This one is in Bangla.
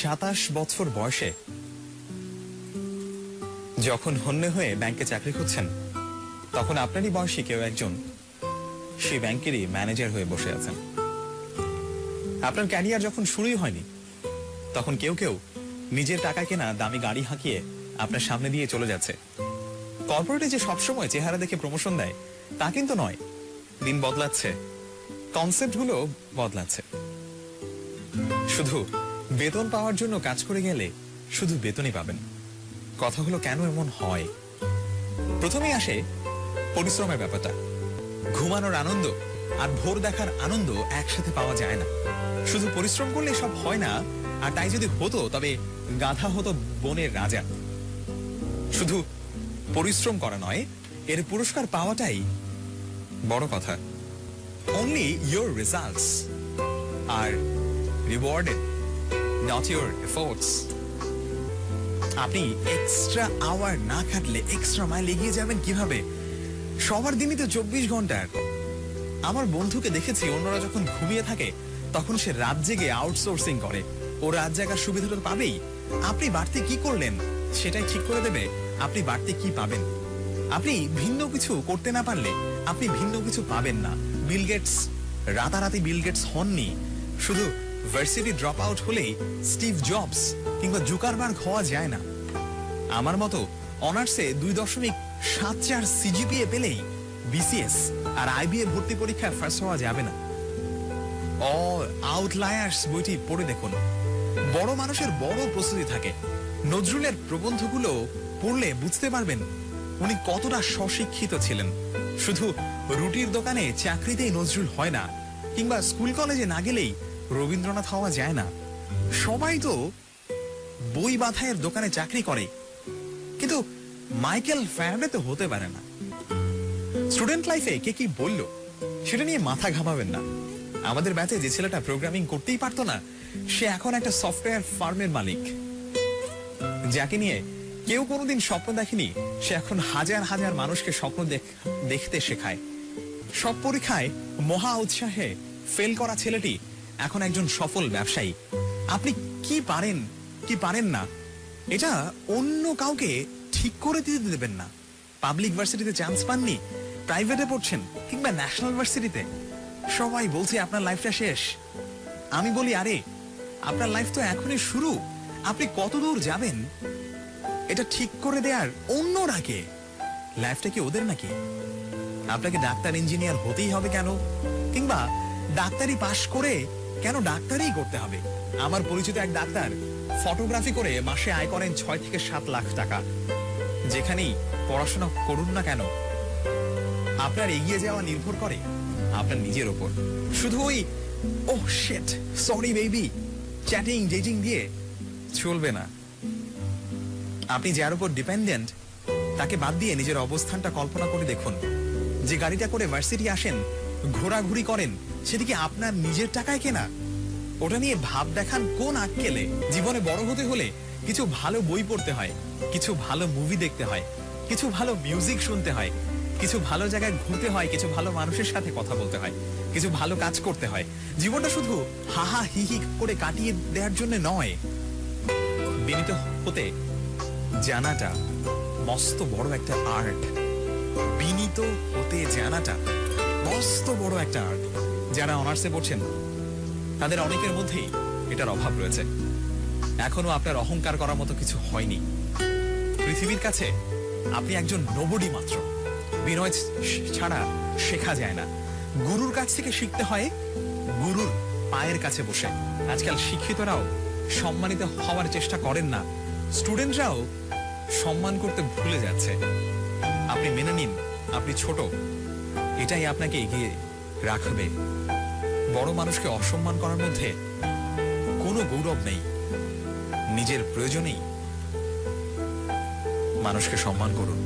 27 বছর বয়সে যখন হন্যে হয়ে ব্যাংকে চাকরি করছেন, তখন আপনারই বয়সী কেউ একজন সেই ব্যাংকেরই ম্যানেজার হয়ে বসে আছেন। আপনার ক্যারিয়ার যখন শুরুই হয়নি, তখন কেউ কেউ নিজের টাকা কেনা দামি গাড়ি হাঁকিয়ে আপনার সামনে দিয়ে চলে যাচ্ছে। কর্পোরেটে যে সবসময় চেহারা দেখে প্রমোশন দেয় তা কিন্তু নয়। দিন বদলাচ্ছে, কনসেপ্টগুলো বদলাচ্ছে। শুধু বেতন পাওয়ার জন্য কাজ করে গেলে শুধু বেতনই পাবেন। কথা হলো কেন এমন হয়? প্রথমেই আসে পরিশ্রমের ব্যাপারটা। ঘুমানোর আনন্দ আর ভোর দেখার আনন্দ একসাথে পাওয়া যায় না। শুধু পরিশ্রম করলে সব হয় না, আর তাই যদি হতো তবে গাধা হতো বনের রাজা। শুধু পরিশ্রম করা নয়, এর পুরস্কার পাওয়াটাই বড় কথা। Only your results are rewarded, not your efforts. আপনি এক্সট্রা আওয়ার না খাটলে এক্সট্রা মাইল এগিয়ে যাবেন কিভাবে? সবার দিনই তো 24 ঘন্টার। আমার বন্ধুকে দেখেছি অন্যরা যখন ঘুমিয়ে থাকে তখন সে রাত জেগে আউটসোর্সিং করে। ও রাত জাগার সুবিধাটা পাবেই। আপনি বাড়তি কি করলেন সেটাই ঠিক করে দেবে আপনি বাড়তি কি পাবেন। আপনি ভিন্ন কিছু করতে না পারলে আপনি ভিন্ন কিছু পাবেন না। বিল গেটস রাতারাতি বিল গেটস হননি। শুধু ভার্সিটি ড্রপ আউট হলেই স্টিভ জবস কিংবা জুকারবার্গ হওয়া যায় না। আমার মতো অনার্সে 2.74 সিজিপিএ পেলেই বিসিএস আর আইবিএ ভর্তি পরীক্ষায় ফার্স্ট হওয়া যাবে না। অল আউটলায়ার্স বইটি পড়ে দেখুন। বড় মানুষের বড় প্রস্তুতি থাকে। নজরুলের প্রবন্ধগুলো পড়লে বুঝতে পারবেন উনি কতটা স্বশিক্ষিত ছিলেন। শুধু রুটির দোকানে চাকরিতেই নজরুল হয় না, কিংবা স্কুল কলেজে না গেলেই রবীন্দ্রনাথ হওয়া যায় না। সবাই তো বই বাঁধাইয়ের দোকানে চাকরি করে, কিন্তু মাইকেল ফ্যারাডে তো হতে পারে না। স্টুডেন্ট লাইফে কে কি বলল সেটা নিয়ে মাথা ঘামাবেন না। আমাদের ব্যাচে যে ছেলেটা প্রোগ্রামিং করতেই পারতো না, সে এখন একটা সফটওয়্যার ফার্মের মালিক। যাকে নিয়ে কেউ কোনোদিন স্বপ্ন দেখেনি, সে এখন হাজার হাজার মানুষকে স্বপ্ন দেখতে শেখায়। সব পরীক্ষায় মহা উৎসাহে ফেল করা ছেলেটি এখন একজন সফল ব্যবসায়ী। আপনি কি পারেন কি পারেন না এটা অন্য কাউকে ঠিক করে দিতে দেবেন না। পাবলিক ভার্সিটিতে চান্স পাননি, প্রাইভেটে পড়ছেন কিংবা ন্যাশনাল ভার্সিটিতে, সবাই বলছে আপনার লাইফটা শেষ। আমি বলি, আরে আপনার লাইফ তো এখনই শুরু। আপনি কত দূর যাবেন এটা ঠিক করে দেয়ার অন্যরা কে? লাইফটা কি ওদের নাকি? আপনাকে ডাক্তার ইঞ্জিনিয়ার হতেই হবে কেন? কিংবা ডাক্তারি পাশ করে কেন ডাক্তারি করতে হবে? আমার পরিচিত এক ডাক্তার ফটোগ্রাফি করে মাসে আয় করেন 6 থেকে 7 লাখ টাকা। যেখানেই পড়াশোনা করুন না কেন, আপনার এগিয়ে যাওয়া নির্ভর করে আপনার নিজের উপর। শুধু ওই oh shit sorry baby chatting dating দিয়ে চলবে না। আপনি যার উপর ডিপেন্ডেন্ট তাকে বাদ দিয়ে নিজের অবস্থানটা কল্পনা করে দেখুন। যে গাড়িটা করে ভার্সিটি আসেন, ঘোরাঘুরি করেন, সেটা কি আপনার নিজের টাকায় কেনা? ওটা নিয়ে ভাব দেখান কোন আক্কেলে? জীবনে বড় হতে হলে কিছু ভালো বই পড়তে হয়, কিছু ভালো মুভি দেখতে হয়, কিছু ভালো মিউজিক শুনতে হয়, কিছু ভালো জায়গায় ঘুরতে হয়, কিছু ভালো মানুষের সাথে কথা বলতে হয়, কিছু ভালো কাজ করতে হয়। জীবনটা শুধু হাহা হি হি করে কাটিয়ে দেওয়ার জন্য নয়। বিনীত হতে জানাটা মস্ত বড় একটা আর্ট। বিনীত হতে জানাটা মস্ত বড় একটা আর্ট। যারা অনার্সে পড়ছেন তাদের অনেকের মধ্যেই এটার অভাব রয়েছে। এখনো আপনার অহংকার করার মতো কিছু হয়নি। পৃথিবীর কাছে আপনি একজন নোবডি মাত্র। বিনয় ছাড়া শেখা যায় না। গুরুর কাছ থেকে শিখতে হয় গুরুর পায়ের কাছে বসে। আজকাল শিক্ষিতরাও সম্মানিত হওয়ার চেষ্টা করেন না, স্টুডেন্টরাও সম্মান করতে ভুলে যাচ্ছে। আপনি মেনে নিন আপনি ছোট, এটাই আপনাকে এগিয়ে রাখবে। বড় মানুষকে অসম্মান করার মধ্যে কোনো গৌরব নেই। নিজের প্রয়োজনেই মানুষকে সম্মান করুন।